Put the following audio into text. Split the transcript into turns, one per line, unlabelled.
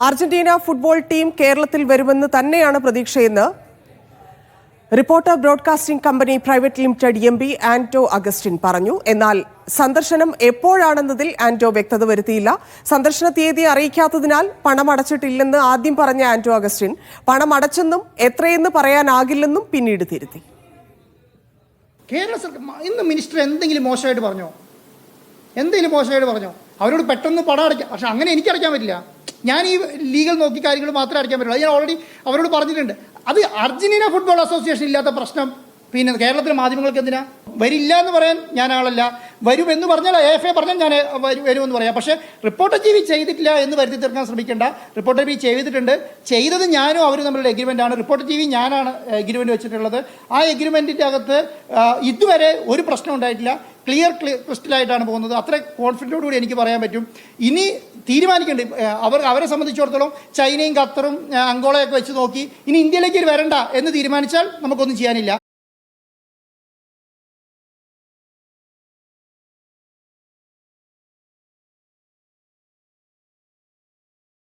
Argentina football team കേരളത്തിൽ വരുമെന്ന് തന്നെയാണ് പ്രതീക്ഷയെന്ന് reporter broadcasting company private limited MD Anto Augustine പറഞ്ഞു. എന്നാൽ സന്ദർശനം എപ്പോഴാണെന്നതിൽ ആന്റോ വ്യക്തത വരുത്തിയില്ല. സന്ദർശന തീയതി അറിയിക്കാത്തതിനാൽ പണം അടച്ചിട്ടില്ലെന്ന് ആദ്യം പറഞ്ഞ ആന്റോ അഗസ്റ്റിൻ പണം അടച്ചെന്നും എത്രയെന്ന് പറയാനാകില്ലെന്നും പിന്നീട് തിരുത്തി.
കേരള സർക്കാർ ഇന്ന് മിനിസ്റ്റർ എന്തെങ്കിലും മോശമായിട്ട് പറഞ്ഞോ? അവരോട് പെട്ടെന്ന് പണം അടയ്ക്കാം. പക്ഷെ അങ്ങനെ എനിക്ക് അടയ്ക്കാൻ പറ്റില്ല. ഞാൻ ഈ ലീഗൽ നോക്കി കാര്യങ്ങൾ മാത്രമേ അടയ്ക്കാൻ പറ്റുള്ളൂ. അത് ഞാൻ ഓൾറെഡി അവരോട് പറഞ്ഞിട്ടുണ്ട്. അത് അർജന്റീന ഫുട്ബോൾ അസോസിയേഷൻ ഇല്ലാത്ത പ്രശ്നം പിന്നെ കേരളത്തിലെ മാധ്യമങ്ങൾക്ക് എന്തിനാ? വരില്ല എന്ന് പറയാൻ ഞാൻ ആളല്ല. വരുമെന്ന് പറഞ്ഞാൽ AFA പറഞ്ഞാൽ ഞാൻ വരുമെന്ന് പറയാം. പക്ഷേ റിപ്പോർട്ടർ TV ചെയ്തിട്ടില്ല എന്ന് വരുത്തി തീർക്കാൻ ശ്രമിക്കേണ്ട. റിപ്പോർട്ടർ TV ചെയ്തിട്ടുണ്ട്. ചെയ്തത് ഞാനും അവരും തമ്മിലുള്ള എഗ്രിമെൻ്റ് ആണ്. റിപ്പോർട്ടർ TV ഞാനാണ് എഗ്രിമെൻ്റ് വെച്ചിട്ടുള്ളത്. ആ എഗ്രിമെൻറ്റിൻ്റെ അകത്ത് ഇതുവരെ ഒരു പ്രശ്നം ഉണ്ടായിട്ടില്ല. ക്രിസ്റ്റലായിട്ടാണ് പോകുന്നത്. അത്ര കോൺഫിഡൻറ്റോടുകൂടി എനിക്ക് പറയാൻ പറ്റും. ഇനി തീരുമാനിക്കേണ്ടത് അവരെ സംബന്ധിച്ചിടത്തോളം ചൈനയും ഖത്തറും അങ്കോളയൊക്കെ വെച്ച് നോക്കി ഇനി ഇന്ത്യയിലേക്ക് വരണ്ട എന്ന് തീരുമാനിച്ചാൽ നമുക്കൊന്നും ചെയ്യാനില്ല.